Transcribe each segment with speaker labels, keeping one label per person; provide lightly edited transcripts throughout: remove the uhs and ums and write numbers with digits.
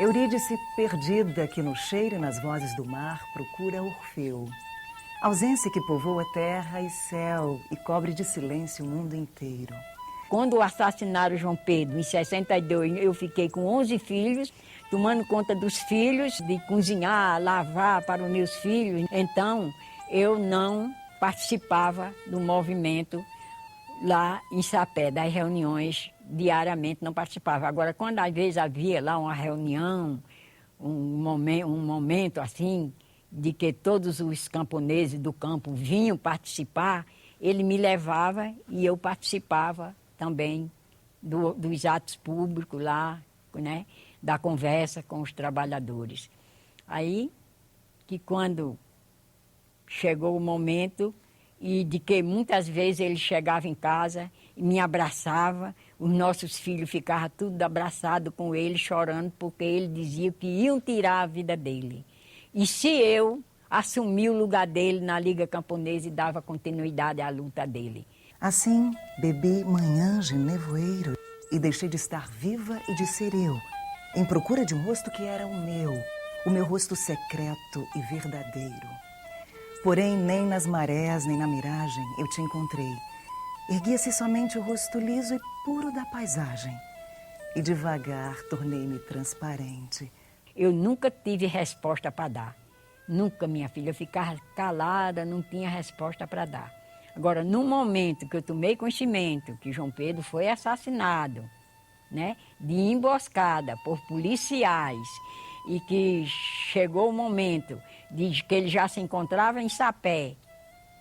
Speaker 1: Eurídice, perdida que no cheiro e nas vozes do mar, procura Orfeu. Ausência que povoa terra e céu e cobre de silêncio o mundo inteiro.
Speaker 2: Quando assassinaram João Pedro, em 62, eu fiquei com 11 filhos, tomando conta dos filhos, de cozinhar, lavar para os meus filhos. Então, eu não participava do movimento lá em Sapé, das reuniões diariamente, não participava. Agora, quando às vezes havia lá uma reunião, um momento assim, de que todos os camponeses do campo vinham participar, ele me levava e eu participava também dos atos públicos lá, né, da conversa com os trabalhadores. Aí, que quando chegou o momento, e de que muitas vezes ele chegava em casa e me abraçava, os nossos filhos ficavam tudo abraçados com ele, chorando, porque ele dizia que iam tirar a vida dele. E se eu assumi o lugar dele na Liga Camponesa e dava continuidade à luta dele.
Speaker 1: Assim, bebi manhãs de nevoeiro e deixei de estar viva e de ser eu, em procura de um rosto que era o meu rosto secreto e verdadeiro. Porém, nem nas marés, nem na miragem eu te encontrei. Erguia-se somente o rosto liso e puro da paisagem. E devagar tornei-me transparente.
Speaker 2: Eu nunca tive resposta para dar. Nunca, minha filha. Eu ficava calada, não tinha resposta para dar. Agora, no momento que eu tomei conhecimento que João Pedro foi assassinado, né, de emboscada por policiais, e que chegou o momento de que ele já se encontrava em Sapé,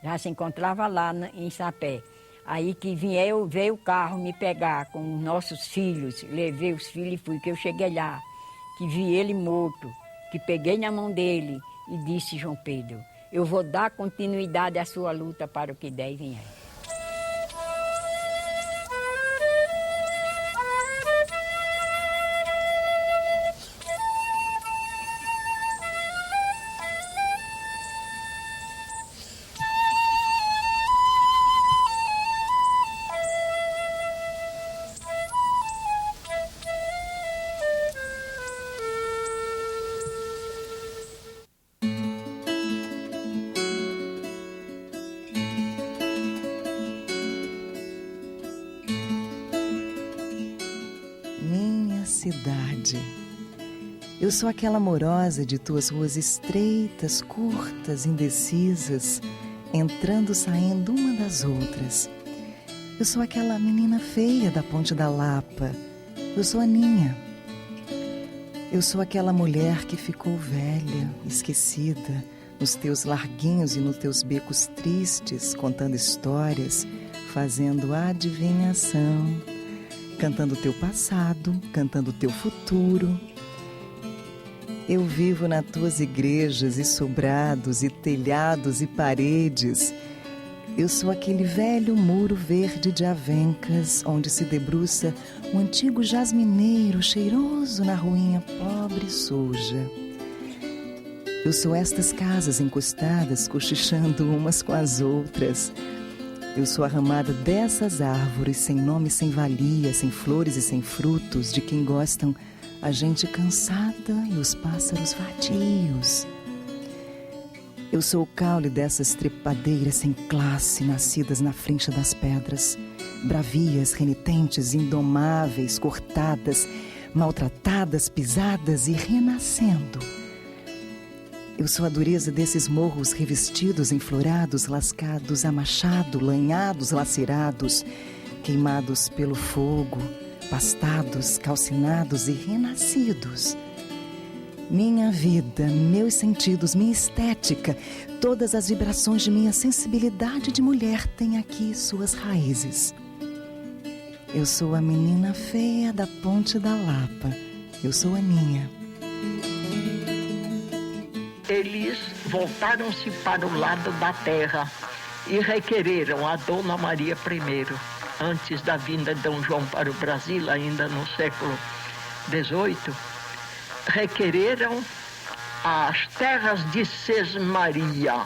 Speaker 2: já se encontrava lá em Sapé. Aí que veio o carro me pegar com os nossos filhos, levei os filhos e fui, que eu cheguei lá, que vi ele morto, que peguei na mão dele e disse: João Pedro, eu vou dar continuidade à sua luta para o que der e vier.
Speaker 1: Cidade. Eu sou aquela amorosa de tuas ruas estreitas, curtas, indecisas, entrando, saindo uma das outras. Eu sou aquela menina feia da Ponte da Lapa. Eu sou Aninha. Eu sou aquela mulher que ficou velha, esquecida, nos teus larguinhos e nos teus becos tristes, contando histórias, fazendo adivinhação. Cantando o teu passado, cantando o teu futuro. Eu vivo nas tuas igrejas e sobrados e telhados e paredes. Eu sou aquele velho muro verde de avencas, onde se debruça um antigo jasmineiro cheiroso na ruinha pobre e suja. Eu sou estas casas encostadas, cochichando umas com as outras. Eu sou a ramada dessas árvores, sem nome, sem valia, sem flores e sem frutos, de quem gostam a gente cansada e os pássaros vadios. Eu sou o caule dessas trepadeiras sem classe, nascidas na frincha das pedras, bravias, renitentes, indomáveis, cortadas, maltratadas, pisadas e renascendo. Eu sou a dureza desses morros revestidos, enflorados, lascados a machado, lanhados, lacerados, queimados pelo fogo, pastados, calcinados e renascidos. Minha vida, meus sentidos, minha estética, todas as vibrações de minha sensibilidade de mulher têm aqui suas raízes. Eu sou a menina feia da Ponte da Lapa. Eu sou Aninha.
Speaker 3: Eles voltaram-se para o lado da terra e requereram a Dona Maria I, antes da vinda de Dom João para o Brasil, ainda no século XVIII, requereram as terras de Sesmaria.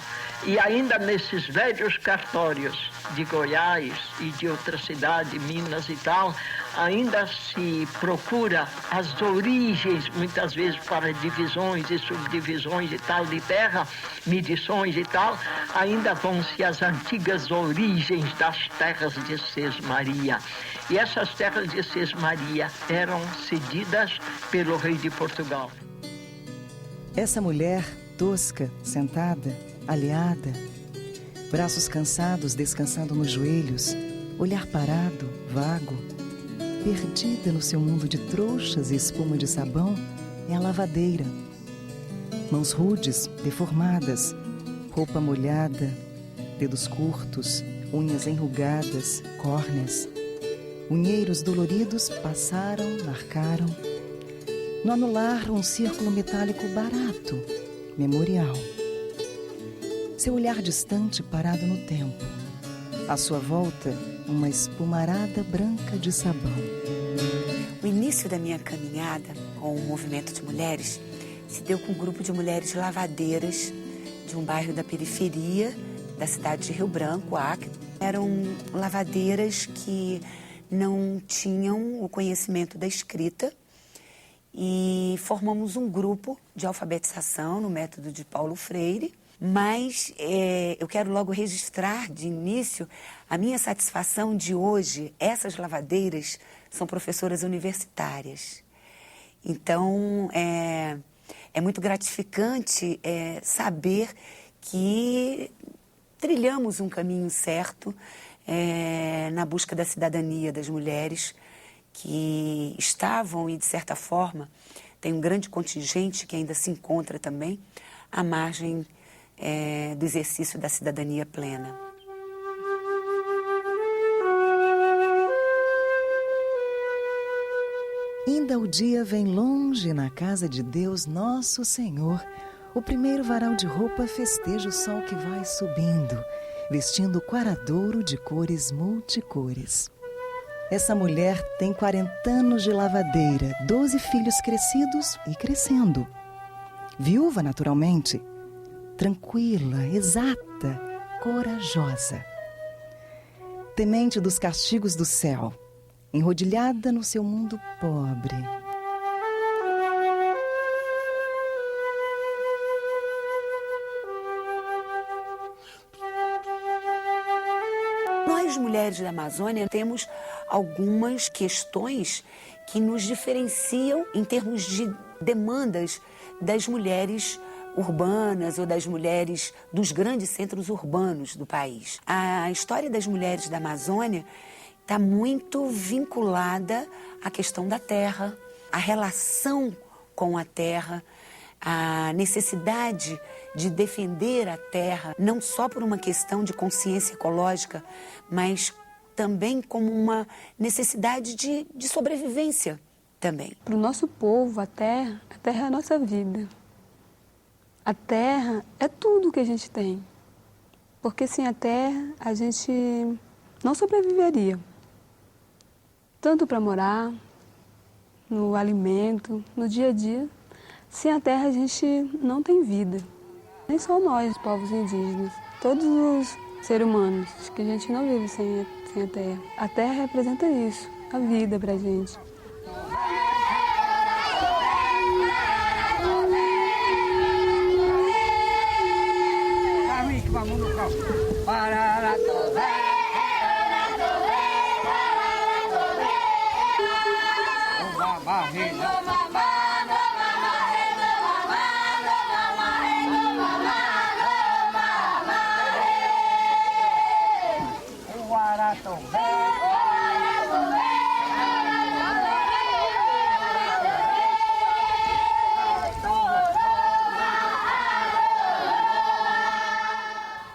Speaker 3: E ainda nesses velhos cartórios de Goiás e de outra cidade, Minas e tal, ainda se procura as origens, muitas vezes para divisões e subdivisões e tal de terra, medições e tal, ainda vão-se as antigas origens das terras de Sesmaria. E essas terras de Sesmaria eram cedidas pelo rei de Portugal.
Speaker 1: Essa mulher tosca, sentada, aliada, braços cansados descansando nos joelhos, olhar parado, vago, perdida no seu mundo de trouxas e espuma de sabão, é a lavadeira. Mãos rudes, deformadas, roupa molhada, dedos curtos, unhas enrugadas, córneas. Unheiros doloridos passaram, marcaram. No anular, um círculo metálico barato, memorial. Seu olhar distante parado no tempo. À sua volta, uma espumarada branca de sabão.
Speaker 4: O início da minha caminhada com o movimento de mulheres se deu com um grupo de mulheres lavadeiras de um bairro da periferia da cidade de Rio Branco, Acre. Eram lavadeiras que não tinham o conhecimento da escrita e formamos um grupo de alfabetização no método de Paulo Freire. Mas eu quero logo registrar de início a minha satisfação de hoje. Essas lavadeiras são professoras universitárias. Então, é muito gratificante saber que trilhamos um caminho certo na busca da cidadania das mulheres que estavam e, de certa forma, tem um grande contingente que ainda se encontra também à margem do exercício da cidadania plena.
Speaker 1: Ainda o dia vem longe na casa de Deus Nosso Senhor. O primeiro varal de roupa festeja o sol que vai subindo, vestindo o quaradouro de cores multicores. Essa mulher tem 40 anos de lavadeira, 12 filhos crescidos e crescendo. Viúva, naturalmente, tranquila, exata, corajosa. Temente dos castigos do céu, enrodilhada no seu mundo pobre.
Speaker 4: Nós, mulheres da Amazônia, temos algumas questões que nos diferenciam em termos de demandas das mulheres urbanas ou das mulheres dos grandes centros urbanos do país. A história das mulheres da Amazônia está muito vinculada à questão da terra, à relação com a terra, à necessidade de defender a terra, não só por uma questão de consciência ecológica, mas também como uma necessidade de sobrevivência também.
Speaker 5: Para o nosso povo, a terra é a nossa vida. A terra é tudo que a gente tem. Porque sem a terra, a gente não sobreviveria. Tanto para morar, no alimento, no dia a dia. Sem a terra, a gente não tem vida. Nem só nós, povos indígenas. Todos os seres humanos, que a gente não vive sem a terra. A terra representa isso, a vida para a gente.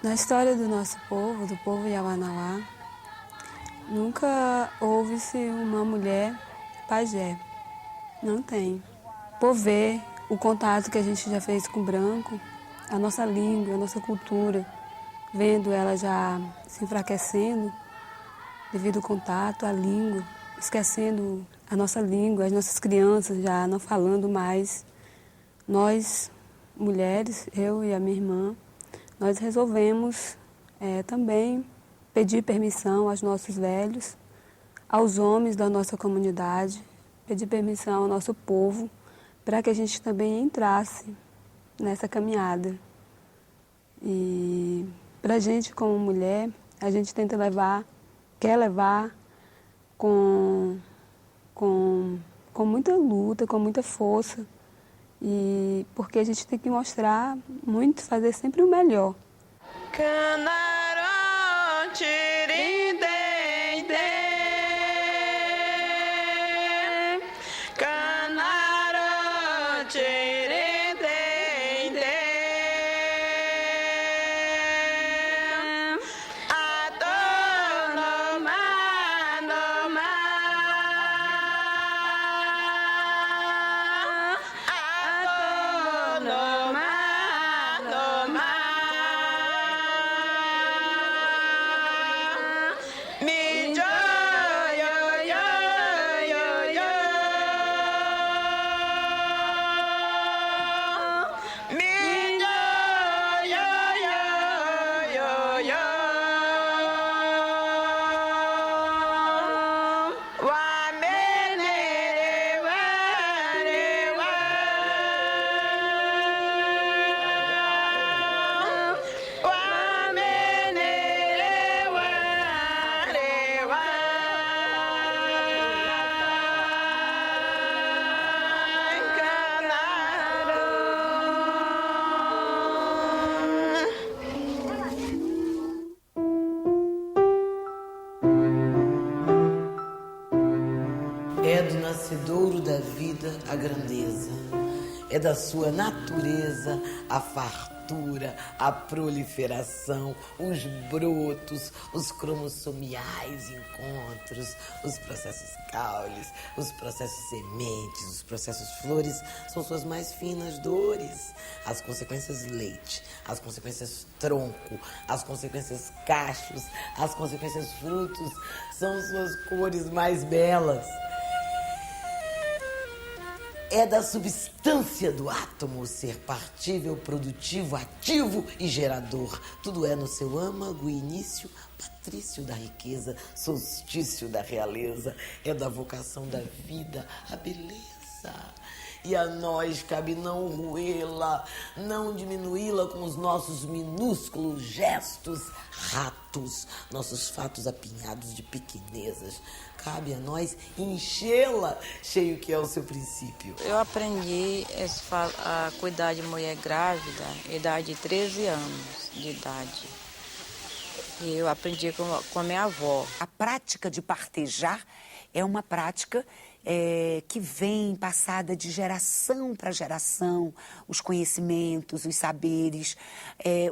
Speaker 5: Na história do nosso povo, do povo Yawanawá, nunca houve-se uma mulher pajé. Não tem. Por ver o contato que a gente já fez com o branco, a nossa língua, a nossa cultura, vendo ela já se enfraquecendo devido ao contato, à língua, esquecendo a nossa língua, as nossas crianças já não falando mais. Nós, mulheres, eu e a minha irmã, nós resolvemos também pedir permissão aos nossos velhos, aos homens da nossa comunidade, pedir permissão ao nosso povo para que a gente também entrasse nessa caminhada. E para a gente, como mulher, a gente tenta quer levar com muita luta, com muita força, e porque a gente tem que mostrar muito, fazer sempre o melhor.
Speaker 6: É do nascedouro da vida a grandeza, é da sua natureza a fartura, a proliferação, os brotos, os cromossomiais encontros, os processos caules, os processos sementes, os processos flores, são suas mais finas dores. As consequências leite, as consequências tronco, as consequências cachos, as consequências frutos, são suas cores mais belas. É da substância do átomo ser partível, produtivo, ativo e gerador. Tudo é no seu âmago início, patrício da riqueza, solstício da realeza. É da vocação da vida, a beleza. E a nós cabe não roê-la, não diminuí-la com os nossos minúsculos gestos, ratos, nossos fatos apinhados de pequenezas. Cabe a nós enchê-la, cheio que é o seu princípio.
Speaker 7: Eu aprendi a cuidar de mulher grávida, idade de 13 anos de idade. E eu aprendi com a minha avó.
Speaker 4: A prática de partejar é uma prática que vem passada de geração para geração, os conhecimentos, os saberes,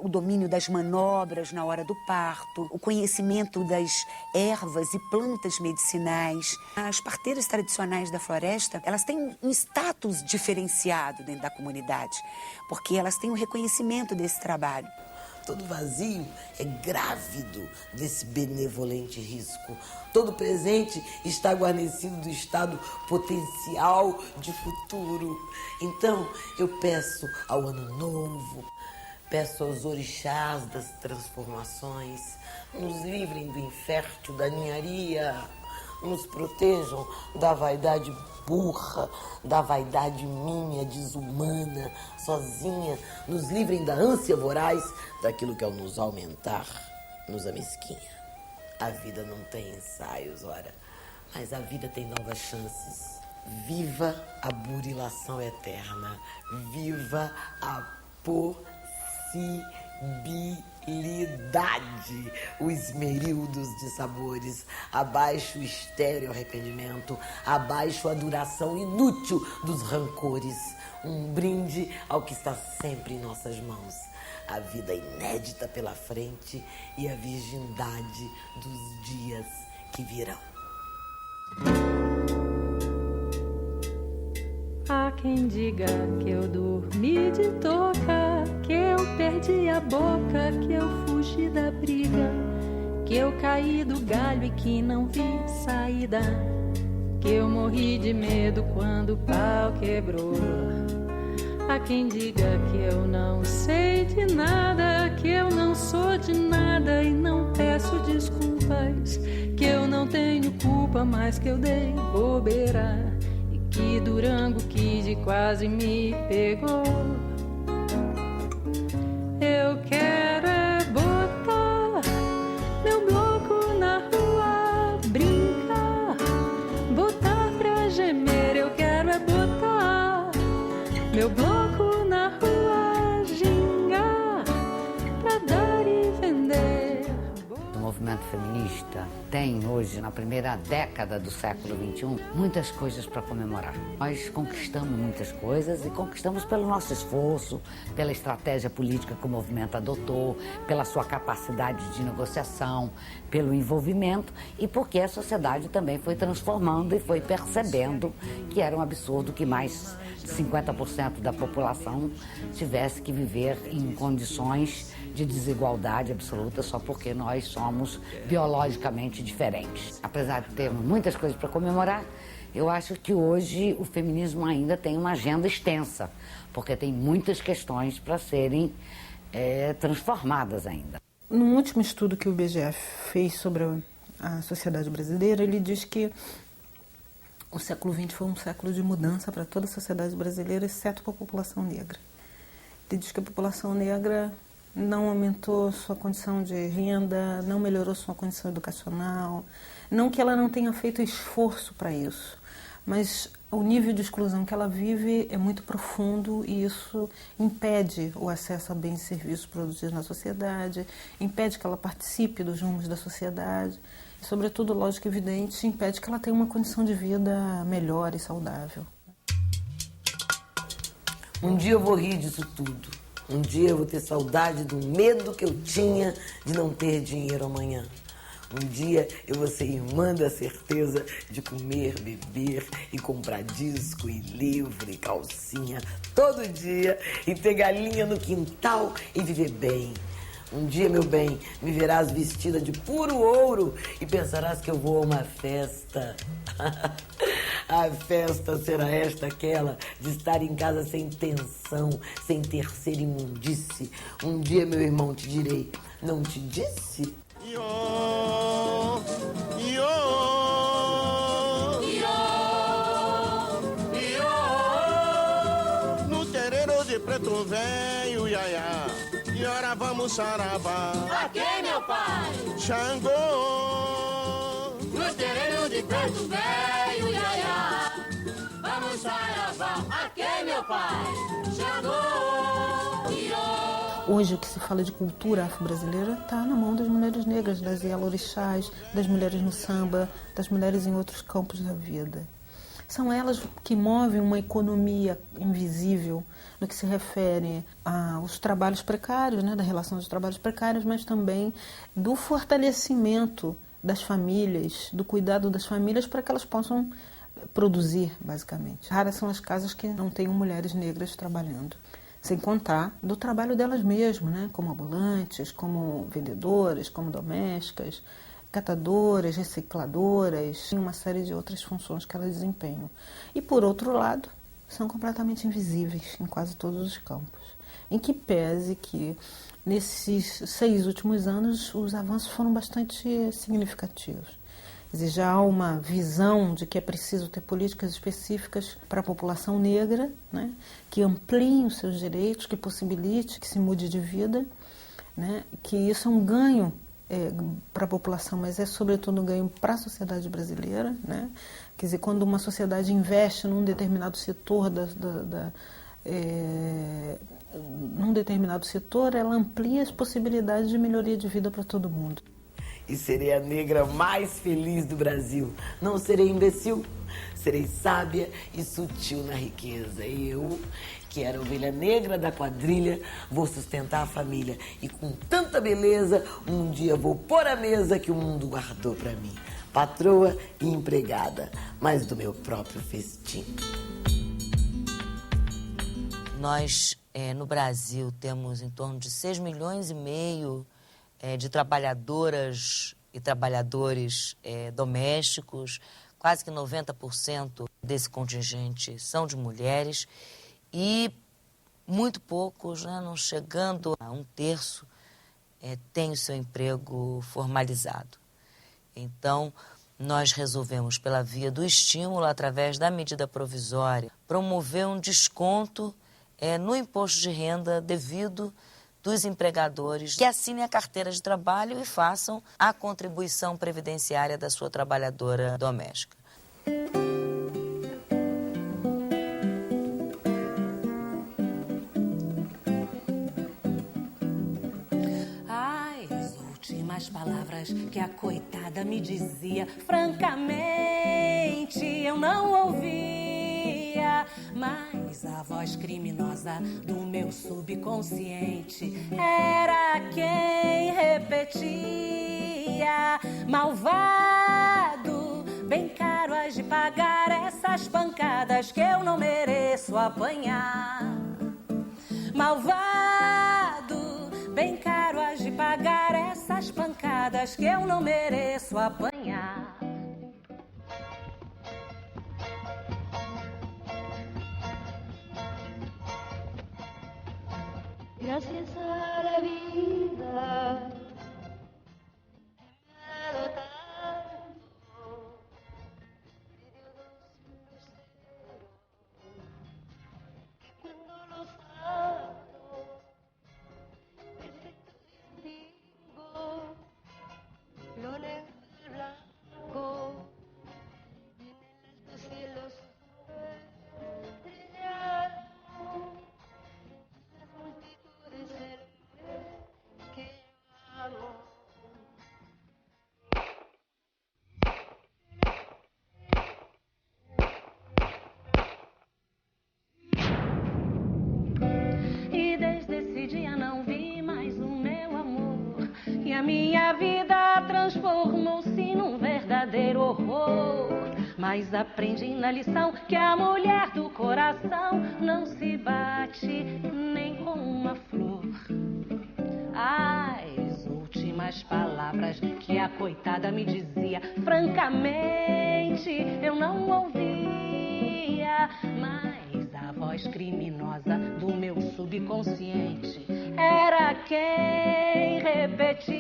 Speaker 4: o domínio das manobras na hora do parto, o conhecimento das ervas e plantas medicinais. As parteiras tradicionais da floresta, elas têm um status diferenciado dentro da comunidade, porque elas têm um reconhecimento desse trabalho.
Speaker 6: Todo vazio é grávido desse benevolente risco. Todo presente está guarnecido do estado potencial de futuro. Então, eu peço ao ano novo, peço aos orixás das transformações, nos livrem do infértil da ninharia, nos protejam da vaidade burra, da vaidade minha, desumana, sozinha, nos livrem da ânsia voraz, daquilo que ao nos aumentar, nos amesquinha. A vida não tem ensaios, ora, mas a vida tem novas chances. Viva a burilação eterna, viva a possibilidade, os esmerildos de sabores, abaixo o estéril arrependimento, abaixo a duração inútil dos rancores, um brinde ao que está sempre em nossas mãos, a vida inédita pela frente e a virgindade dos dias que virão.
Speaker 8: Há quem diga que eu dormi de touca, que eu perdi a boca, que eu fugi da briga, que eu caí do galho e que não vi saída, que eu morri de medo quando o pau quebrou. Há quem diga que eu não sei de nada, que eu não sou de nada e não peço desculpas, que eu não tenho culpa, mas que eu dei bobeira e que Durango Kid quase me pegou. Eu quero é botar meu bloco na rua, brincar, botar pra gemer. Eu quero é botar meu bloco na rua, gingar, pra dar e vender.
Speaker 9: O movimento feminista tem hoje, na primeira década do século XXI, muitas coisas para comemorar. Nós conquistamos muitas coisas e conquistamos pelo nosso esforço, pela estratégia política que o movimento adotou, pela sua capacidade de negociação, pelo envolvimento e porque a sociedade também foi transformando e foi percebendo que era um absurdo que mais de 50% da população tivesse que viver em condições de desigualdade absoluta só porque nós somos biologicamente diferentes. Apesar de termos muitas coisas para comemorar, eu acho que hoje o feminismo ainda tem uma agenda extensa, porque tem muitas questões para serem transformadas ainda.
Speaker 10: No último estudo que o IBGE fez sobre a sociedade brasileira, ele diz que o século XX foi um século de mudança para toda a sociedade brasileira, exceto para a população negra. Ele diz que a população negra não aumentou sua condição de renda, não melhorou sua condição educacional, não que ela não tenha feito esforço para isso, mas o nível de exclusão que ela vive é muito profundo e isso impede o acesso a bens e serviços produzidos na sociedade, impede que ela participe dos rumos da sociedade e, sobretudo, lógico e evidente, impede que ela tenha uma condição de vida melhor e saudável.
Speaker 6: Um dia eu vou rir disso tudo. Um dia eu vou ter saudade do medo que eu tinha de não ter dinheiro amanhã. Um dia eu vou ser irmã da certeza de comer, beber e comprar disco e livro e calcinha todo dia e ter galinha no quintal e viver bem. Um dia, meu bem, me verás vestida de puro ouro e pensarás que eu vou a uma festa. A festa será aquela de estar em casa sem tensão, sem terceira imundice. Um dia, meu irmão, te direi, não te disse?
Speaker 11: Iô, iô, iô, iô, no terreiro de preto velho, iaiá. E ora vamos saravá.
Speaker 12: Aqui, meu pai.
Speaker 11: Xangô.
Speaker 12: No terreiro de preto velho, iaiá. Vamos saravá. Aqui, meu pai. Xangô. Iô.
Speaker 10: Hoje o que se fala de cultura afro-brasileira está na mão das mulheres negras, das ialorixás, das mulheres no samba, das mulheres em outros campos da vida. São elas que movem uma economia invisível no que se refere aos trabalhos precários, né, da relação dos trabalhos precários, mas também do fortalecimento das famílias, do cuidado das famílias para que elas possam produzir, basicamente. Raras são as casas que não tenham mulheres negras trabalhando, sem contar do trabalho delas mesmas, né, como ambulantes, como vendedoras, como domésticas, catadoras, recicladoras, e uma série de outras funções que elas desempenham. E, por outro lado, são completamente invisíveis em quase todos os campos. Em que pese que, nesses 6 últimos anos, os avanços foram bastante significativos. Já há uma visão de que é preciso ter políticas específicas para a população negra, né, que ampliem os seus direitos, que possibilite que se mude de vida, né, que isso é um ganho para a população, mas é sobretudo um ganho para a sociedade brasileira, né? Quer dizer, quando uma sociedade investe num determinado setor num determinado setor, ela amplia as possibilidades de melhoria de vida para todo mundo.
Speaker 6: E serei a negra mais feliz do Brasil. Não serei imbecil, serei sábia e sutil na riqueza. Eu, que era a ovelha negra da quadrilha, vou sustentar a família. E com tanta beleza, um dia vou pôr a mesa que o mundo guardou pra mim. Patroa e empregada, mas do meu próprio festim.
Speaker 13: Nós, no Brasil, temos em torno de 6,5 milhões de trabalhadoras e trabalhadores domésticos. Quase que 90% desse contingente são de mulheres. E muito poucos, né, não chegando a 1/3, têm o seu emprego formalizado. Então, nós resolvemos, pela via do estímulo, através da medida provisória, promover um desconto no imposto de renda devido dos empregadores que assinem a carteira de trabalho e façam a contribuição previdenciária da sua trabalhadora doméstica.
Speaker 14: As palavras que a coitada me dizia, francamente eu não ouvia, mas a voz criminosa do meu subconsciente era quem repetia: malvado, bem caro has de pagar essas pancadas que eu não mereço apanhar. Malvado, bem caro has de pagar essas pancadas que eu não mereço apanhar.
Speaker 12: Gracias a la vida me ha dado tanto, me dio 2 luceros, que cuando los abro perfecto distingo lo negro del blanco, y en el alto cielo brillaron las multitudes enormes que amo.
Speaker 14: E desde esse dia não vi mais o meu amor, e a minha vida transformou-se num verdadeiro horror. Mas aprendi na lição que a mulher do coração não se bate nem com uma flor. As últimas palavras que a coitada me dizia, francamente eu não ouvia, mas a voz criminosa do meu subconsciente era quem repetia: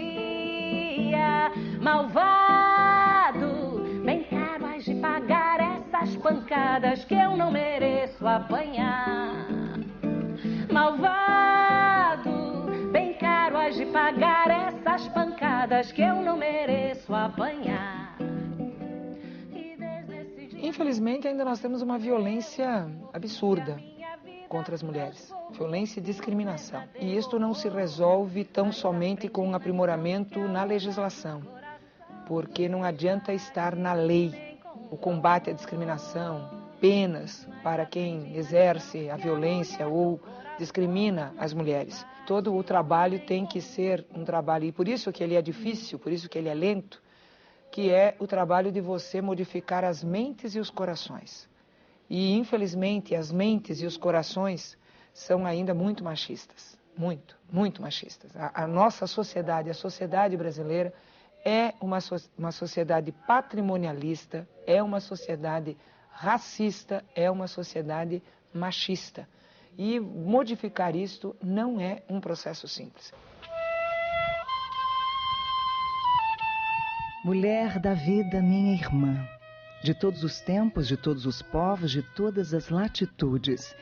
Speaker 14: malvado, bem caro has de pagar essas pancadas que eu não mereço apanhar. Malvado, bem caro has de pagar essas pancadas que eu não mereço apanhar.
Speaker 15: Infelizmente, ainda nós temos uma violência absurda contra as mulheres, violência e discriminação. E isto não se resolve tão somente com um aprimoramento na legislação, porque não adianta estar na lei o combate à discriminação, penas para quem exerce a violência ou discrimina as mulheres. Todo o trabalho tem que ser um trabalho, e por isso que ele é difícil, por isso que ele é lento, que é o trabalho de você modificar as mentes e os corações. E, infelizmente, as mentes e os corações são ainda muito machistas, muito machistas. A nossa sociedade, a sociedade brasileira, é uma sociedade patrimonialista, é uma sociedade racista, é uma sociedade machista. E modificar isto não é um processo simples.
Speaker 1: Mulher da vida, minha irmã, de todos os tempos, de todos os povos, de todas as latitudes.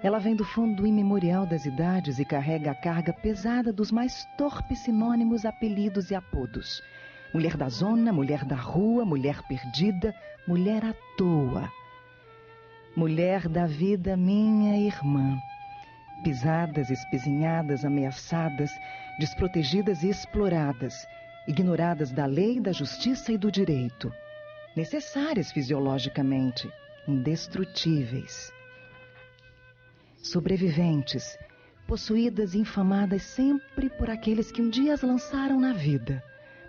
Speaker 1: Ela vem do fundo imemorial das idades e carrega a carga pesada dos mais torpes sinônimos, apelidos e apodos. Mulher da zona, mulher da rua, mulher perdida, mulher à toa. Mulher da vida, minha irmã. Pisadas, espezinhadas, ameaçadas, desprotegidas e exploradas, ignoradas da lei, da justiça e do direito. Necessárias fisiologicamente, indestrutíveis. Sobreviventes, possuídas e infamadas sempre por aqueles que um dia as lançaram na vida.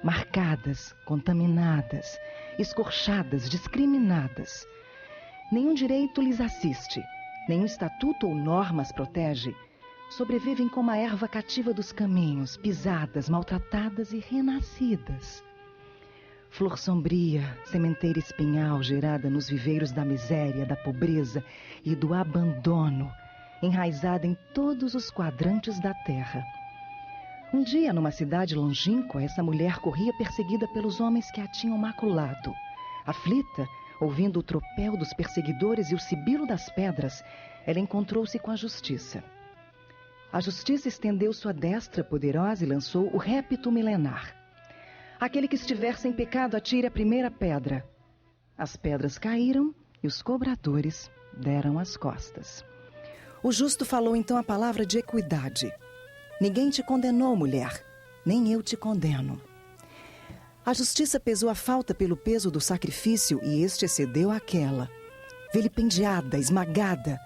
Speaker 1: Marcadas, contaminadas, escorchadas, discriminadas. Nenhum direito lhes assiste, nenhum estatuto ou norma as protege. Sobrevivem como a erva cativa dos caminhos, pisadas, maltratadas e renascidas. Flor sombria, sementeira espinhal gerada nos viveiros da miséria, da pobreza e do abandono, enraizada em todos os quadrantes da terra. Um dia, numa cidade longínqua, essa mulher corria perseguida pelos homens que a tinham maculado. Aflita, ouvindo o tropel dos perseguidores e o sibilo das pedras, ela encontrou-se com a justiça. A justiça estendeu sua destra poderosa e lançou o répito milenar. Aquele que estiver sem pecado, atire a primeira pedra. As pedras caíram e os cobradores deram as costas. O justo falou então a palavra de equidade. Ninguém te condenou, mulher, nem eu te condeno. A justiça pesou a falta pelo peso do sacrifício e este excedeu aquela. Vilipendiada, esmagada,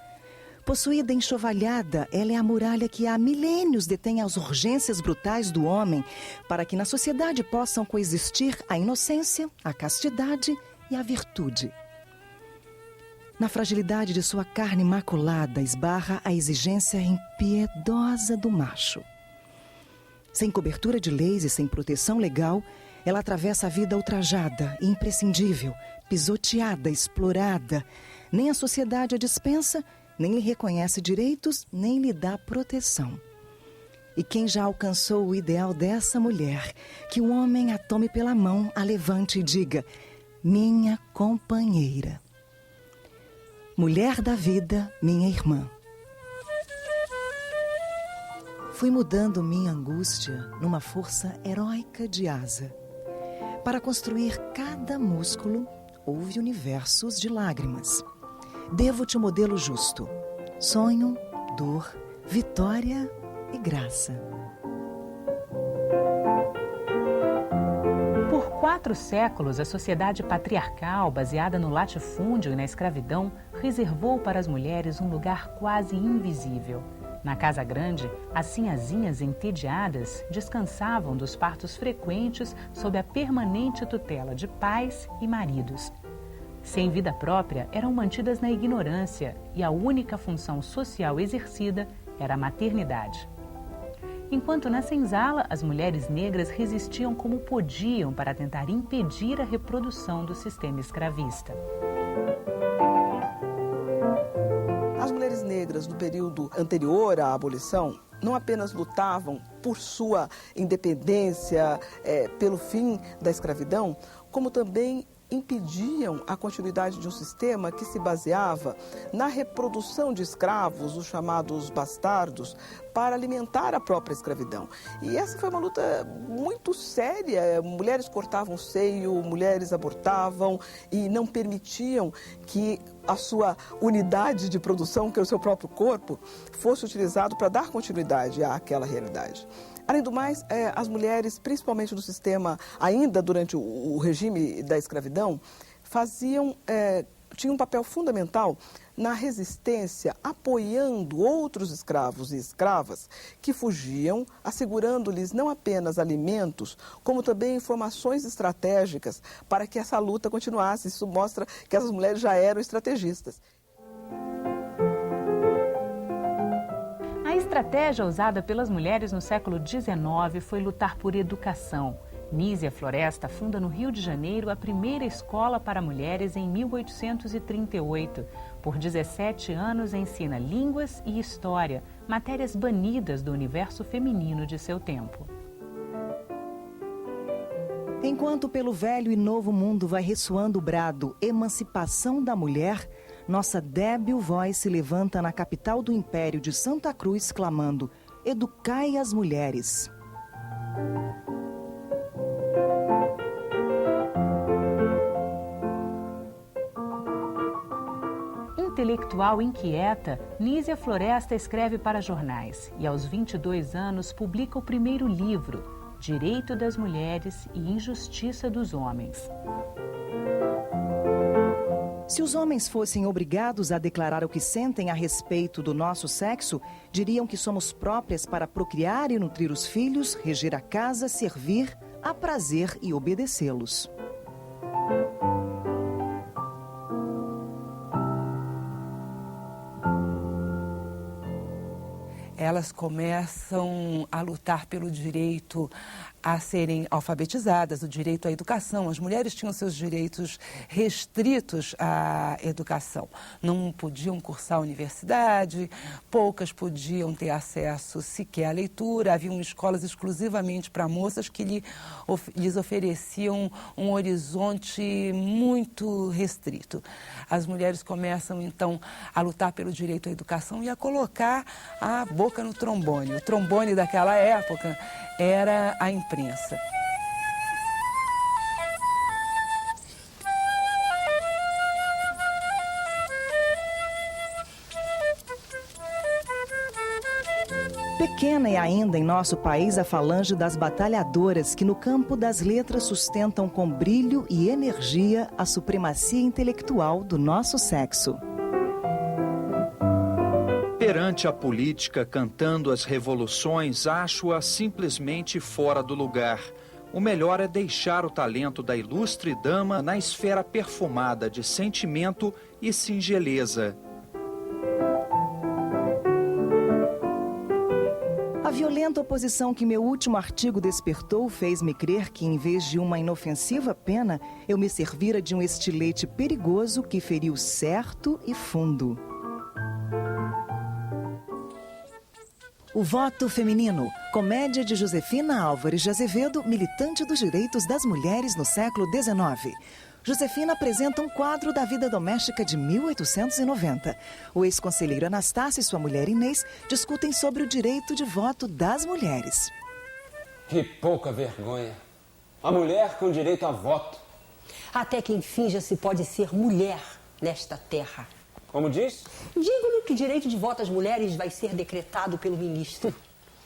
Speaker 1: possuída, enxovalhada, ela é a muralha que há milênios detém as urgências brutais do homem para que na sociedade possam coexistir a inocência, a castidade e a virtude. Na fragilidade de sua carne maculada esbarra a exigência impiedosa do macho. Sem cobertura de leis e sem proteção legal, ela atravessa a vida ultrajada e imprescindível, pisoteada, explorada. Nem a sociedade a dispensa, nem lhe reconhece direitos, nem lhe dá proteção. E quem já alcançou o ideal dessa mulher, que o homem a tome pela mão, a levante e diga: minha companheira. Mulher da vida, minha irmã. Fui mudando minha angústia numa força heróica de asa. Para construir cada músculo, houve universos de lágrimas. Devo-te o modelo justo. Sonho, dor, vitória e graça.
Speaker 16: Por 4 séculos, a sociedade patriarcal, baseada no latifúndio e na escravidão, reservou para as mulheres um lugar quase invisível. Na Casa Grande, as sinhazinhas entediadas descansavam dos partos frequentes sob a permanente tutela de pais e maridos. Sem vida própria, eram mantidas na ignorância e a única função social exercida era a maternidade. Enquanto na senzala, as mulheres negras resistiam como podiam para tentar impedir a reprodução do sistema escravista.
Speaker 17: As mulheres negras no período anterior à abolição não apenas lutavam por sua independência, pelo fim da escravidão, como também impediam a continuidade de um sistema que se baseava na reprodução de escravos, os chamados bastardos, para alimentar a própria escravidão. E essa foi uma luta muito séria. Mulheres cortavam o seio, mulheres abortavam e não permitiam que a sua unidade de produção, que é o seu próprio corpo, fosse utilizado para dar continuidade àquela realidade. Além do mais, as mulheres, principalmente no sistema, ainda durante o regime da escravidão, tinham um papel fundamental na resistência, apoiando outros escravos e escravas que fugiam, assegurando-lhes não apenas alimentos, como também informações estratégicas para que essa luta continuasse. Isso mostra que essas mulheres já eram estrategistas.
Speaker 16: A estratégia usada pelas mulheres no século XIX foi lutar por educação. Nísia Floresta funda no Rio de Janeiro a primeira escola para mulheres em 1838. Por 17 anos ensina línguas e história, matérias banidas do universo feminino de seu tempo.
Speaker 1: Enquanto pelo velho e novo mundo vai ressoando o brado Emancipação da Mulher, nossa débil voz se levanta na capital do Império de Santa Cruz, clamando: educai as mulheres.
Speaker 16: Intelectual inquieta, Nísia Floresta escreve para jornais e aos 22 anos publica o primeiro livro, Direito das Mulheres e Injustiça dos Homens.
Speaker 1: Se os homens fossem obrigados a declarar o que sentem a respeito do nosso sexo, diriam que somos próprias para procriar e nutrir os filhos, reger a casa, servir, aprazer e obedecê-los.
Speaker 18: elas começam a lutar pelo direito a serem alfabetizadas, o direito à educação. As mulheres tinham seus direitos restritos à educação. Não podiam cursar a universidade, poucas podiam ter acesso sequer à leitura. Haviam escolas exclusivamente para moças que lhes ofereciam um horizonte muito restrito. As mulheres começam, então, a lutar pelo direito à educação e a colocar a boca no trombone. O trombone daquela época era a imprensa.
Speaker 1: Pequena é ainda em nosso país a falange das batalhadoras que no campo das letras sustentam com brilho e energia a supremacia intelectual do nosso sexo.
Speaker 19: Perante a política cantando as revoluções, acho-a simplesmente fora do lugar. O melhor é deixar o talento da ilustre dama na esfera perfumada de sentimento e singeleza.
Speaker 1: A violenta oposição que meu último artigo despertou fez-me crer que, em vez de uma inofensiva pena, eu me servira de um estilete perigoso que feriu certo e fundo. O Voto Feminino, comédia de Josefina Álvares de Azevedo, militante dos direitos das mulheres no século XIX. Josefina apresenta um quadro da vida doméstica de 1890. O ex-conselheiro Anastácio e sua mulher Inês discutem sobre o direito de voto das mulheres.
Speaker 20: Que pouca vergonha. A mulher com direito a voto.
Speaker 21: Até quem finja-se pode ser mulher nesta terra.
Speaker 20: Como diz?
Speaker 21: Digo-lhe que o direito de voto às mulheres vai ser decretado pelo ministro.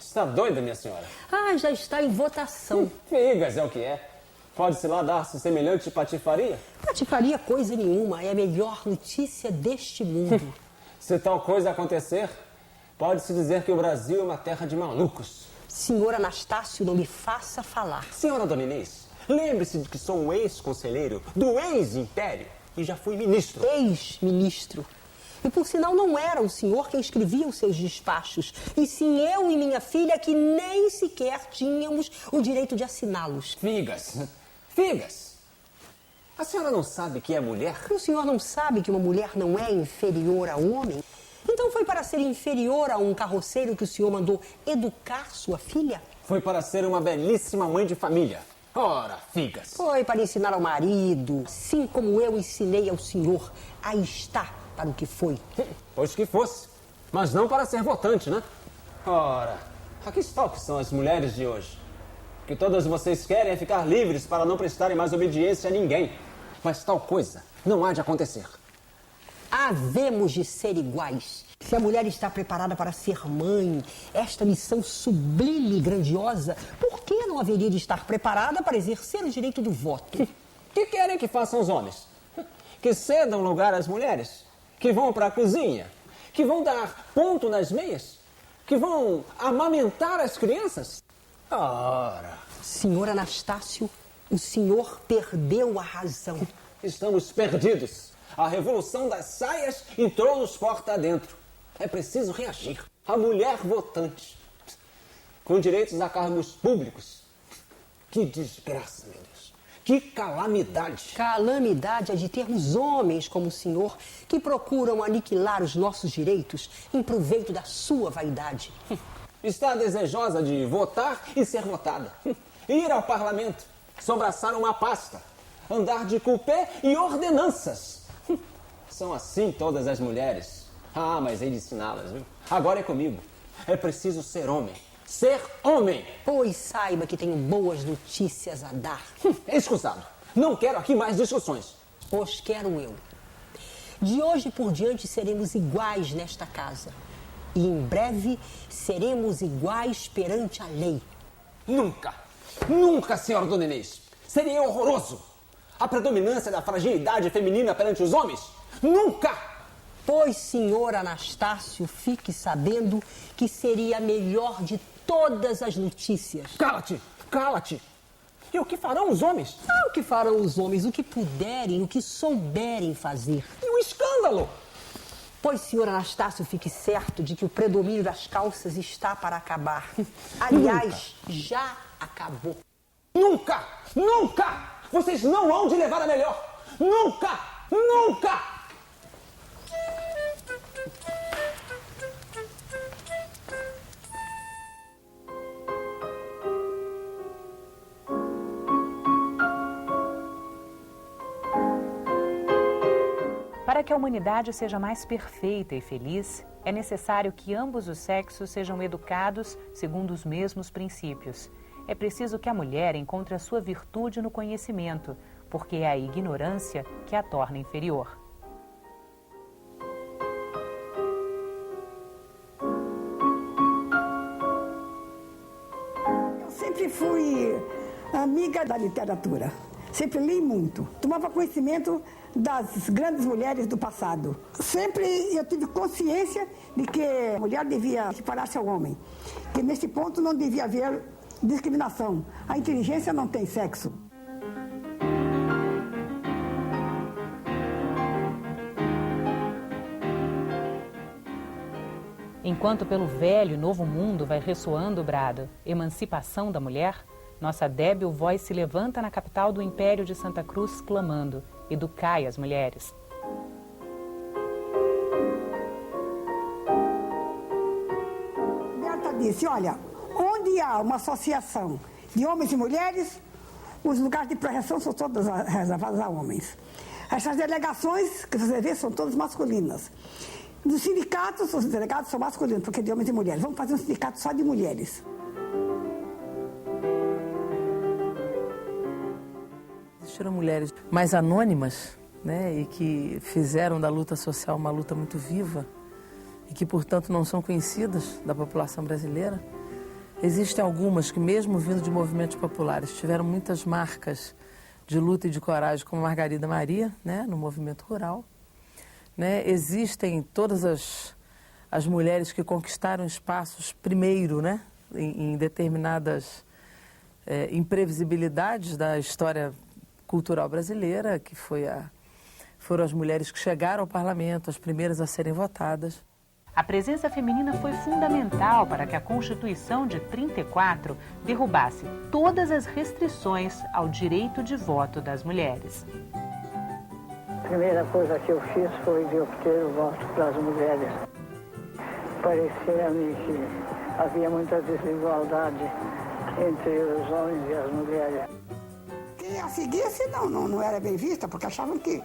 Speaker 20: Está doida, minha senhora?
Speaker 21: Ah, já está em votação.
Speaker 20: Figas, é o que é. Pode-se lá dar-se semelhante patifaria?
Speaker 21: Patifaria coisa nenhuma, é a melhor notícia deste mundo.
Speaker 20: Se tal coisa acontecer, pode-se dizer que o Brasil é uma terra de malucos.
Speaker 21: Senhor Anastácio, não me faça falar.
Speaker 20: Senhora Dona Inês, lembre-se de que sou um ex-conselheiro do ex-império e já fui ministro.
Speaker 21: Ex-ministro. E por sinal não era o senhor quem escrevia os seus despachos, e sim eu e minha filha que nem sequer tínhamos o direito de assiná-los.
Speaker 20: Figas. Figas. A senhora não sabe que é mulher?
Speaker 21: O senhor não sabe que uma mulher não é inferior a um homem? Então foi para ser inferior a um carroceiro que o senhor mandou educar sua filha?
Speaker 20: Foi para ser uma belíssima mãe de família. Ora, figas.
Speaker 21: Foi para ensinar ao marido, assim como eu ensinei ao senhor. Aí está, para o que foi.
Speaker 20: Pois que fosse, mas não para ser votante, né? Ora, aqui está o que são as mulheres de hoje. O que todas vocês querem é ficar livres para não prestarem mais obediência a ninguém. Mas tal coisa não há de acontecer.
Speaker 21: Havemos de ser iguais. Se a mulher está preparada para ser mãe, esta missão sublime e grandiosa, por que não haveria de estar preparada para exercer o direito do voto?
Speaker 20: O que querem que façam os homens? Que cedam lugar às mulheres? Que vão para a cozinha? Que vão dar ponto nas meias? Que vão amamentar as crianças? Ora...
Speaker 21: Senhor Anastácio, o senhor perdeu a razão.
Speaker 20: Estamos perdidos. A revolução das saias entrou-nos porta adentro. É preciso reagir. A mulher votante, com direitos a cargos públicos. Que desgraça, meu Deus. Que calamidade.
Speaker 21: Calamidade é de termos homens como o senhor que procuram aniquilar os nossos direitos em proveito da sua vaidade.
Speaker 20: Está desejosa de votar e ser votada. Ir ao parlamento, sobraçar uma pasta, andar de cupê e ordenanças. São assim todas as mulheres. Ah, mas hei de ensiná-las, viu? Agora é comigo. É preciso ser homem. Ser homem!
Speaker 21: Pois saiba que tenho boas notícias a dar.
Speaker 20: Escusado. Não quero aqui mais discussões.
Speaker 21: Pois quero eu. De hoje por diante seremos iguais nesta casa. E em breve seremos iguais perante a lei.
Speaker 20: Nunca! Nunca, senhora Dona Inês! Seria horroroso! A predominância da fragilidade feminina perante os homens? Nunca!
Speaker 21: Pois, senhor Anastácio, fique sabendo que seria a melhor de todas as notícias.
Speaker 20: Cala-te! Cala-te! E o que farão os homens?
Speaker 21: Ah, o que farão os homens? O que puderem, o que souberem fazer.
Speaker 20: E o escândalo?
Speaker 21: Pois, senhor Anastácio, fique certo de que o predomínio das calças está para acabar. Aliás, já acabou.
Speaker 20: Nunca! Nunca! Vocês não hão de levar a melhor! Nunca! Nunca!
Speaker 16: Para que a humanidade seja mais perfeita e feliz, é necessário que ambos os sexos sejam educados segundo os mesmos princípios. É preciso que a mulher encontre a sua virtude no conhecimento, porque é a ignorância que a torna inferior.
Speaker 2: Eu sempre fui amiga da literatura. Sempre li muito. Tomava conhecimento das grandes mulheres do passado. Sempre eu tive consciência de que a mulher devia equiparar-se ao homem. Que nesse ponto não devia haver discriminação. A inteligência não tem sexo.
Speaker 16: Enquanto pelo velho e novo mundo vai ressoando o brado emancipação da mulher, nossa débil voz se levanta na capital do Império de Santa Cruz, clamando: educai as mulheres.
Speaker 2: Berta disse, olha, onde há uma associação de homens e mulheres, os lugares de projeção são todos reservados a homens. Essas delegações que você vê são todas masculinas. Nos sindicatos, os delegados são masculinos, porque é de homens e mulheres. Vamos fazer um sindicato só de mulheres.
Speaker 22: Existiram mulheres mais anônimas, né, e que fizeram da luta social uma luta muito viva e que, portanto, não são conhecidas da população brasileira. Existem algumas que, mesmo vindo de movimentos populares, tiveram muitas marcas de luta e de coragem, como Margarida Maria, né, no movimento rural. Né? Existem todas as mulheres que conquistaram espaços primeiro, né, em determinadas imprevisibilidades da história cultural brasileira, que foram as mulheres que chegaram ao parlamento, as primeiras a serem votadas.
Speaker 16: A presença feminina foi fundamental para que a Constituição de 34 derrubasse todas as restrições ao direito de voto das mulheres.
Speaker 23: A primeira coisa que eu fiz foi de obter o voto para as mulheres. Parecia-me que havia muita desigualdade entre os homens e as mulheres.
Speaker 2: Quem a seguisse não era bem vista, porque achavam que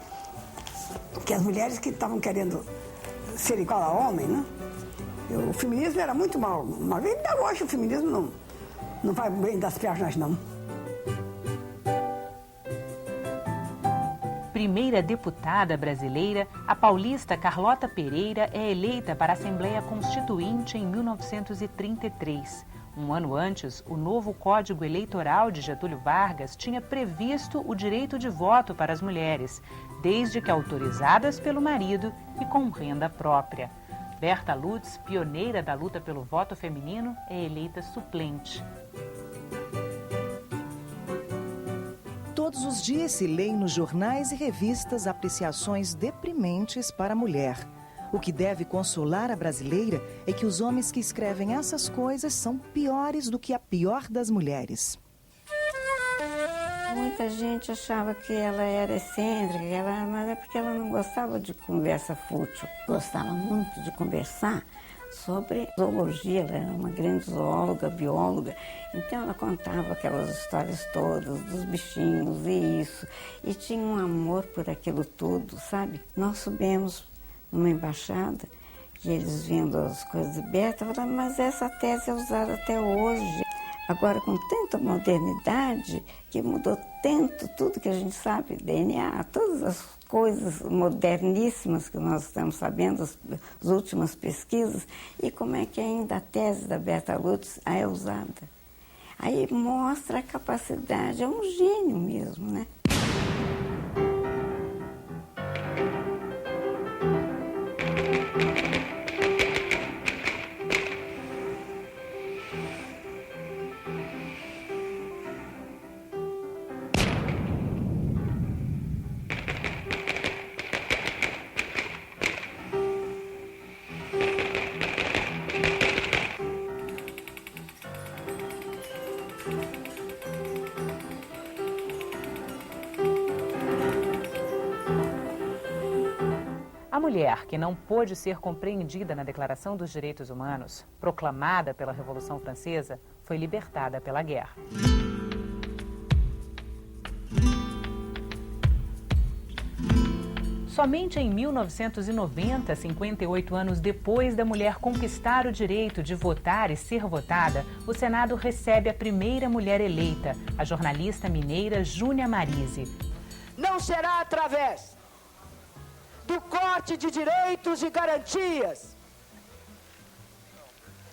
Speaker 2: as mulheres que estavam querendo ser igual a homem, né? O feminismo era muito mal. Mas ainda hoje o feminismo não vai bem das pernas, não.
Speaker 16: Primeira deputada brasileira, a paulista Carlota Pereira é eleita para a Assembleia Constituinte em 1933. Um ano antes, o novo Código Eleitoral de Getúlio Vargas tinha previsto o direito de voto para as mulheres, desde que autorizadas pelo marido e com renda própria. Berta Lutz, pioneira da luta pelo voto feminino, é eleita suplente.
Speaker 1: Todos os dias se leem nos jornais e revistas apreciações deprimentes para a mulher. O que deve consolar a brasileira é que os homens que escrevem essas coisas são piores do que a pior das mulheres.
Speaker 24: Muita gente achava que ela era excêntrica, mas é porque ela não gostava de conversa fútil. Gostava muito de conversar sobre zoologia, ela era uma grande zoóloga, bióloga. Então ela contava aquelas histórias todas dos bichinhos e isso. E tinha um amor por aquilo tudo, sabe? Nós subimos numa embaixada e eles vendo as coisas de Berta, falaram, mas essa tese é usada até hoje. Agora, com tanta modernidade, que mudou tanto tudo que a gente sabe, DNA, todas as coisas moderníssimas que nós estamos sabendo, as últimas pesquisas, e como é que ainda a tese da Berta Lutz é usada. Aí mostra a capacidade, é um gênio mesmo, né?
Speaker 16: mulher que não pôde ser compreendida na Declaração dos Direitos Humanos, proclamada pela Revolução Francesa, foi libertada pela guerra. Somente em 1990, 58 anos depois da mulher conquistar o direito de votar e ser votada, o Senado recebe a primeira mulher eleita, a jornalista mineira Júnia Marise.
Speaker 3: Não será através do corte de direitos e garantias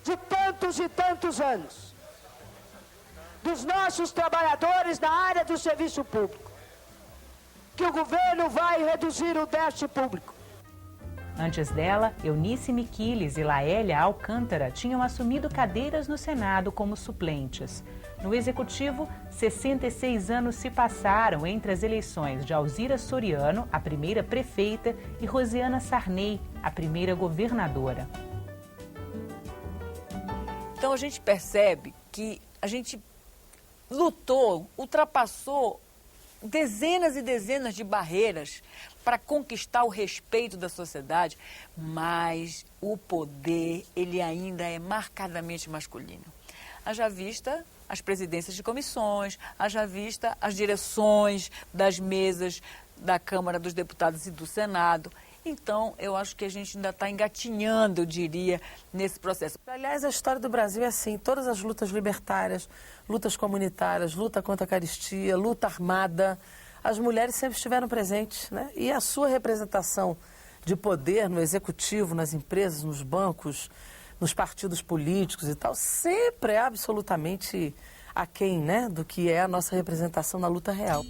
Speaker 3: de tantos e tantos anos dos nossos trabalhadores na área do serviço público que o governo vai reduzir o déficit público.
Speaker 16: Antes dela, Eunice Miquiles e Laélia Alcântara tinham assumido cadeiras no Senado como suplentes. No Executivo, 66 anos se passaram entre as eleições de Alzira Soriano, a primeira prefeita, e Rosiana Sarney, a primeira governadora.
Speaker 4: Então a gente percebe que a gente lutou, ultrapassou dezenas e dezenas de barreiras para conquistar o respeito da sociedade, mas o poder, ele ainda é marcadamente masculino. Haja vista as presidências de comissões, haja vista as direções das mesas da Câmara dos Deputados e do Senado. Então, eu acho que a gente ainda está engatinhando, eu diria, nesse processo.
Speaker 22: Aliás, a história do Brasil é assim, todas as lutas libertárias, lutas comunitárias, luta contra a carestia, luta armada, as mulheres sempre estiveram presentes, né? E a sua representação de poder no executivo, nas empresas, nos bancos, nos partidos políticos e tal, sempre é absolutamente aquém, né, do que é a nossa representação na luta real.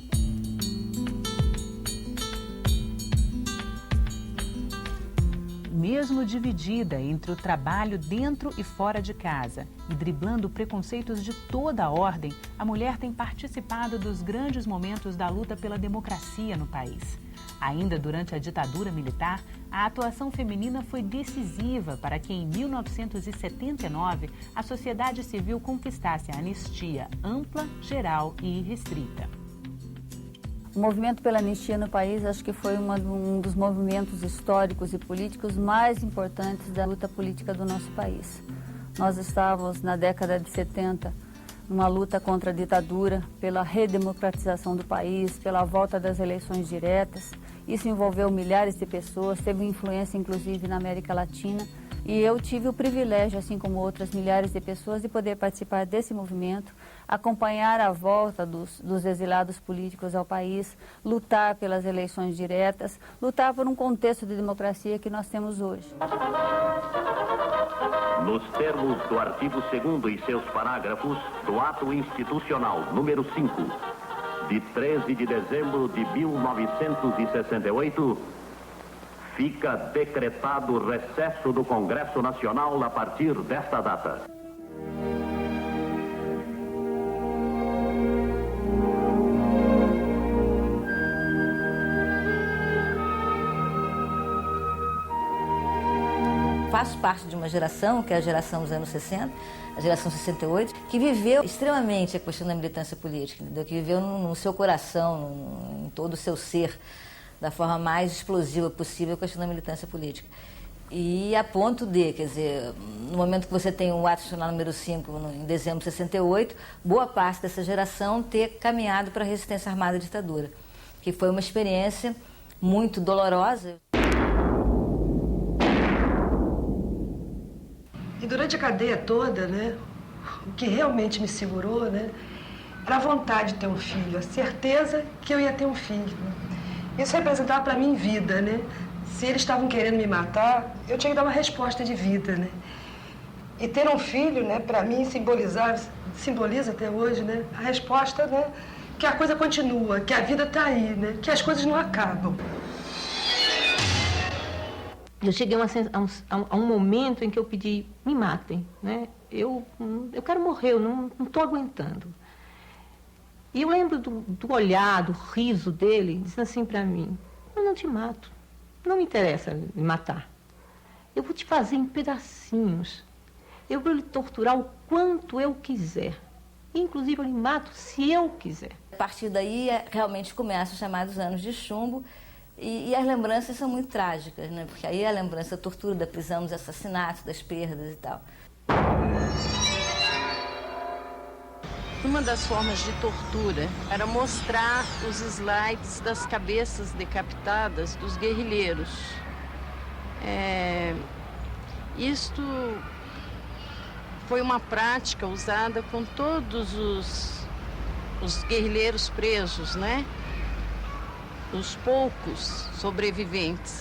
Speaker 16: Mesmo dividida entre o trabalho dentro e fora de casa e driblando preconceitos de toda a ordem, a mulher tem participado dos grandes momentos da luta pela democracia no país. Ainda durante a ditadura militar, a atuação feminina foi decisiva para que, em 1979, a sociedade civil conquistasse a anistia ampla, geral e irrestrita.
Speaker 5: O movimento pela anistia no país, acho que foi um dos movimentos históricos e políticos mais importantes da luta política do nosso país. Nós estávamos, na década de 70, numa luta contra a ditadura, pela redemocratização do país, pela volta das eleições diretas. Isso envolveu milhares de pessoas, teve influência, inclusive, na América Latina. E eu tive o privilégio, assim como outras milhares de pessoas, de poder participar desse movimento, acompanhar a volta dos exilados políticos ao país, lutar pelas eleições diretas, lutar por um contexto de democracia que nós temos hoje.
Speaker 7: Nos termos do artigo 2º e seus parágrafos do Ato Institucional número 5, de 13 de dezembro de 1968, fica decretado o recesso do Congresso Nacional a partir desta data.
Speaker 5: Faço parte de uma geração, que é a geração dos anos 60, a geração 68, que viveu extremamente a questão da militância política, entendeu? Que viveu no seu coração, em todo o seu ser, da forma mais explosiva possível a questão da militância política. E a ponto de, quer dizer, no momento que você tem o Ato Institucional número 5, em dezembro de 68, boa parte dessa geração ter caminhado para a resistência armada à ditadura, que foi uma experiência muito dolorosa.
Speaker 25: E durante a cadeia toda, né, o que realmente me segurou, né, era a vontade de ter um filho, a certeza que eu ia ter um filho. Isso representava para mim vida, né? Se eles estavam querendo me matar, eu tinha que dar uma resposta de vida, né? E ter um filho, né, para mim simboliza até hoje, né, a resposta, né, que a coisa continua, que a vida está aí, né, que as coisas não acabam.
Speaker 26: Eu cheguei a um momento em que eu pedi, me matem, né? Eu quero morrer, eu não estou aguentando. E eu lembro do olhar, do riso dele, dizendo assim para mim, eu não te mato, não me interessa me matar. Eu vou te fazer em pedacinhos, eu vou lhe torturar o quanto eu quiser. Inclusive eu lhe mato se eu quiser.
Speaker 5: A partir daí, realmente começam os chamados anos de chumbo, E as lembranças são muito trágicas, né? Porque aí a lembrança da tortura, da prisão, dos assassinatos, das perdas e tal.
Speaker 6: Uma das formas de tortura era mostrar os slides das cabeças decapitadas dos guerrilheiros. Isto foi uma prática usada com todos os guerrilheiros presos, né? Os poucos sobreviventes.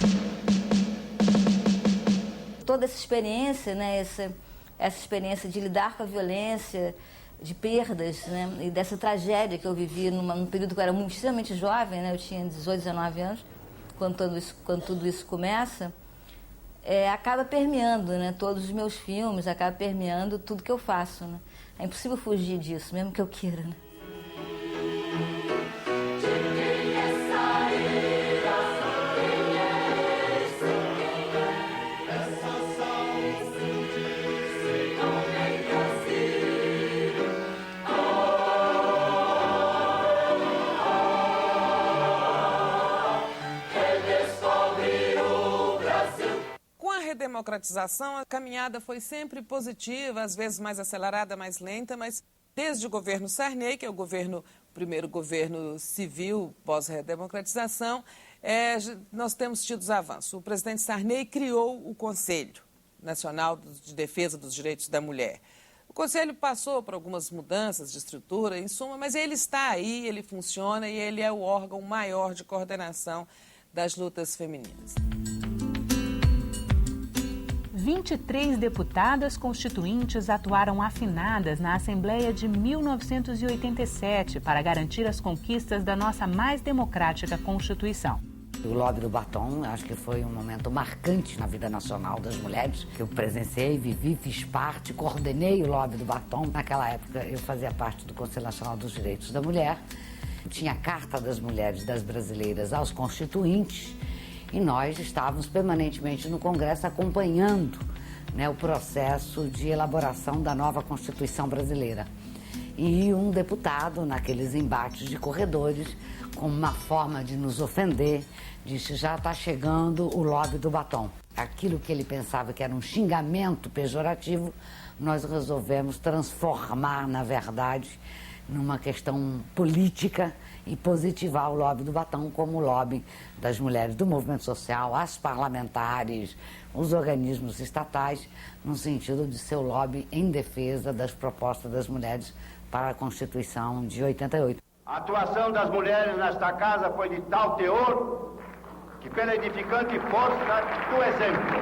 Speaker 5: Toda essa experiência, né? Essa experiência de lidar com a violência, de perdas, né? E dessa tragédia que eu vivi num período que eu era extremamente jovem, né? Eu tinha 18, 19 anos, quando tudo isso começa, acaba permeando, né? Todos os meus filmes, acaba permeando tudo que eu faço, né? É impossível fugir disso, mesmo que eu queira, né?
Speaker 8: Democratização, a caminhada foi sempre positiva, às vezes mais acelerada, mais lenta, mas desde o governo Sarney, que é o primeiro governo civil pós-redemocratização, nós temos tido avanços. O presidente Sarney criou o Conselho Nacional de Defesa dos Direitos da Mulher. O Conselho passou por algumas mudanças de estrutura, em suma, mas ele está aí, ele funciona e ele é o órgão maior de coordenação das lutas femininas.
Speaker 16: 23 deputadas constituintes atuaram afinadas na Assembleia de 1987 para garantir as conquistas da nossa mais democrática Constituição.
Speaker 9: O Lobby do Batom, acho que foi um momento marcante na vida nacional das mulheres, que eu presenciei, vivi, fiz parte, coordenei o Lobby do Batom. Naquela época eu fazia parte do Conselho Nacional dos Direitos da Mulher, tinha a Carta das Mulheres das Brasileiras aos constituintes, e nós estávamos permanentemente no Congresso acompanhando, né, o processo de elaboração da nova Constituição brasileira. E um deputado, naqueles embates de corredores, com uma forma de nos ofender, disse: já está chegando o Lobby do Batom. Aquilo que ele pensava que era um xingamento pejorativo, nós resolvemos transformar, na verdade, numa questão política e positivar o Lobby do Batom como o lobby das mulheres do movimento social, as parlamentares, os organismos estatais, no sentido de ser o lobby em defesa das propostas das mulheres para a Constituição de 88.
Speaker 10: A atuação das mulheres nesta casa foi de tal teor que, pela edificante força do exemplo,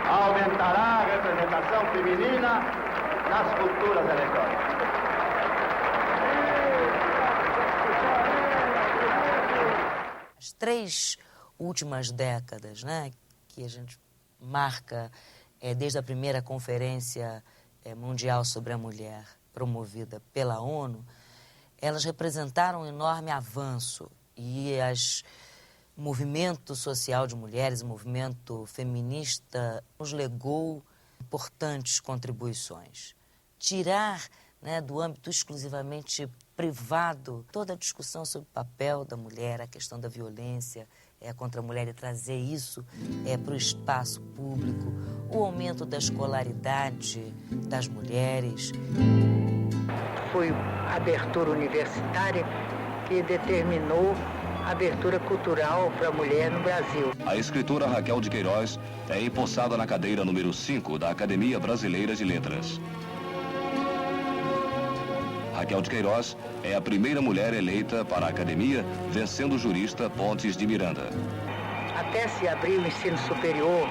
Speaker 10: aumentará a representação feminina nas futuras eleições.
Speaker 11: As 3 últimas décadas, né, que a gente marca desde a primeira Conferência Mundial sobre a Mulher, promovida pela ONU, elas representaram um enorme avanço e o movimento social de mulheres, o movimento feminista, nos legou importantes contribuições. Tirar, né, do âmbito exclusivamente privado toda a discussão sobre o papel da mulher, a questão da violência contra a mulher, e trazer isso para o espaço público, o aumento da escolaridade das mulheres.
Speaker 13: Foi a abertura universitária que determinou a abertura cultural para a mulher no Brasil.
Speaker 27: A escritora Raquel de Queiroz é empossada na cadeira número 5 da Academia Brasileira de Letras. Raquel de Queiroz é a primeira mulher eleita para a academia, vencendo o jurista Pontes de Miranda.
Speaker 13: Até se abrir o ensino superior,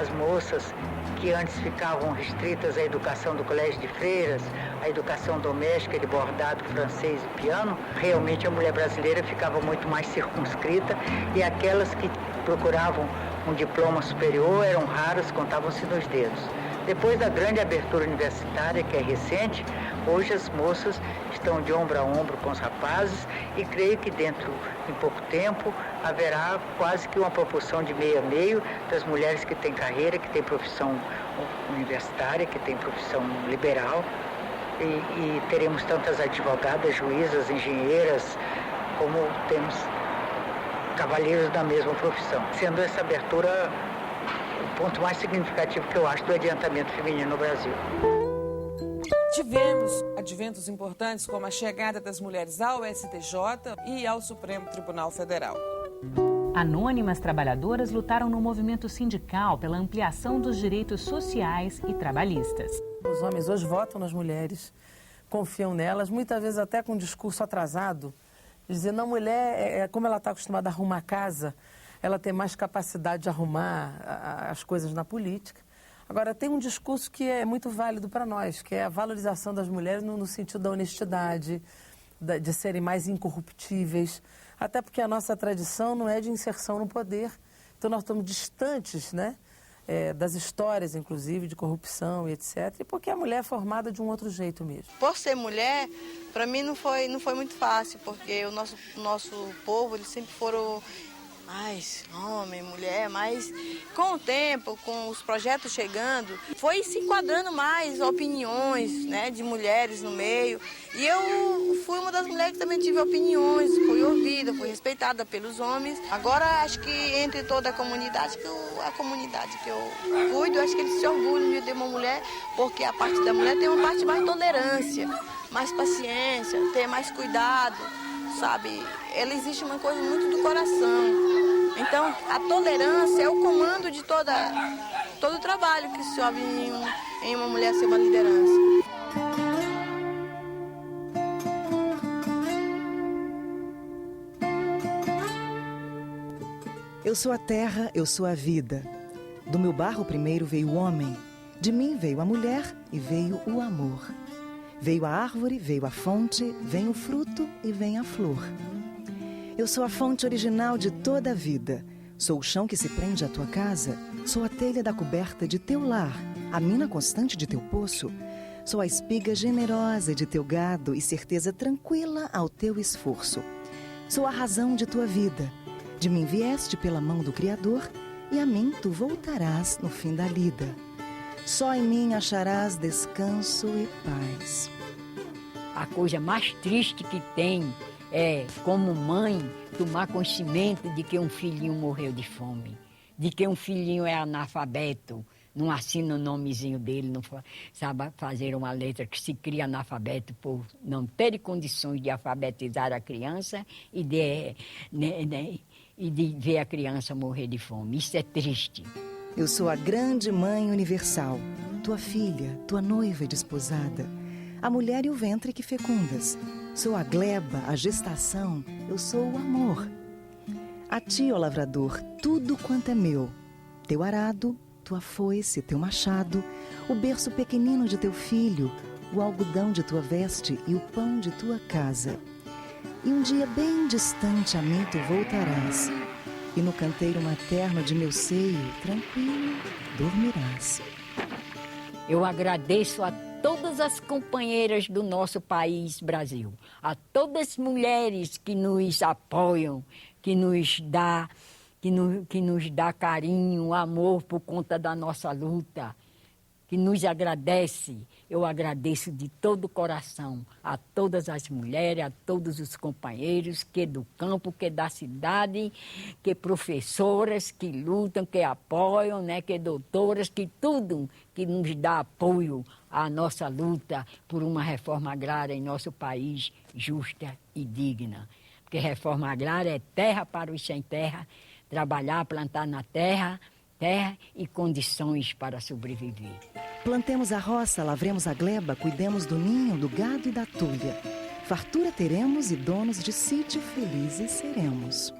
Speaker 13: as moças que antes ficavam restritas à educação do colégio de freiras, à educação doméstica de bordado, francês e piano, realmente a mulher brasileira ficava muito mais circunscrita, e aquelas que procuravam um diploma superior eram raras, contavam-se nos dedos. Depois da grande abertura universitária, que é recente, hoje as moças estão de ombro a ombro com os rapazes, e creio que em pouco tempo, haverá quase que uma proporção de meio a meio das mulheres que têm carreira, que têm profissão universitária, que têm profissão liberal, e teremos tantas advogadas, juízas, engenheiras, como temos cavalheiros da mesma profissão, sendo essa abertura o ponto mais significativo que eu acho do adiantamento feminino no Brasil.
Speaker 8: Tivemos adventos importantes como a chegada das mulheres ao STJ e ao Supremo Tribunal Federal.
Speaker 16: Anônimas trabalhadoras lutaram no movimento sindical pela ampliação dos direitos sociais e trabalhistas.
Speaker 22: Os homens hoje votam nas mulheres, confiam nelas, muitas vezes até com um discurso atrasado, dizendo que a mulher, como ela está acostumada a arrumar a casa, ela tem mais capacidade de arrumar as coisas na política. Agora, tem um discurso que é muito válido para nós, que é a valorização das mulheres no sentido da honestidade, de serem mais incorruptíveis, até porque a nossa tradição não é de inserção no poder. Então, nós estamos distantes, né, das histórias, inclusive, de corrupção e etc. E porque a mulher é formada de um outro jeito mesmo.
Speaker 12: Por ser mulher, para mim não foi muito fácil, porque o nosso povo, eles sempre foram mais homem, mulher, mas com o tempo, com os projetos chegando, foi se enquadrando mais opiniões, né, de mulheres no meio. E eu fui uma das mulheres que também tive opiniões, fui ouvida, fui respeitada pelos homens. Agora, acho que entre toda a comunidade que eu cuido, acho que eles se orgulham de ter uma mulher, porque a parte da mulher tem uma parte mais tolerância, mais paciência, ter mais cuidado, sabe? Ela existe uma coisa muito do coração. Então, a tolerância é o comando de todo o trabalho que se ouve em uma mulher ser uma liderança.
Speaker 1: Eu sou a terra, eu sou a vida. Do meu barro primeiro veio o homem, de mim veio a mulher e veio o amor. Veio a árvore, veio a fonte, vem o fruto e vem a flor. Eu sou a fonte original de toda a vida. Sou o chão que se prende à tua casa. Sou a telha da coberta de teu lar, a mina constante de teu poço. Sou a espiga generosa de teu gado e certeza tranquila ao teu esforço. Sou a razão de tua vida. De mim vieste pela mão do Criador e a mim tu voltarás no fim da lida. Só em mim acharás descanso e paz.
Speaker 14: A coisa mais triste que tem é, como mãe, tomar conhecimento de que um filhinho morreu de fome, de que um filhinho é analfabeto, não assina o nomezinho dele, não sabe fazer uma letra, que se cria analfabeto por não ter condições de alfabetizar a criança e de ver a criança morrer de fome. Isso é triste.
Speaker 1: Eu sou a grande mãe universal, tua filha, tua noiva desposada, a mulher e o ventre que fecundas. Sou a gleba, a gestação, eu sou o amor. A ti, ó lavrador, tudo quanto é meu, teu arado, tua foice, teu machado, o berço pequenino de teu filho, o algodão de tua veste e o pão de tua casa. E um dia bem distante a mim tu voltarás, e no canteiro materno de meu seio, tranquilo, dormirás.
Speaker 14: Eu agradeço a todas as companheiras do nosso país, Brasil, a todas as mulheres que nos apoiam, que nos dá carinho, amor por conta da nossa luta, que nos agradece. Eu agradeço de todo o coração a todas as mulheres, a todos os companheiros, que do campo, que da cidade, que professoras que lutam, que apoiam, né, que doutoras, que tudo que nos dá apoio à nossa luta por uma reforma agrária em nosso país justa e digna. Porque reforma agrária é terra para os sem terra, trabalhar, plantar na terra e condições para sobreviver.
Speaker 1: Plantemos a roça, lavremos a gleba, cuidemos do ninho, do gado e da tulha. Fartura teremos e donos de sítio felizes seremos.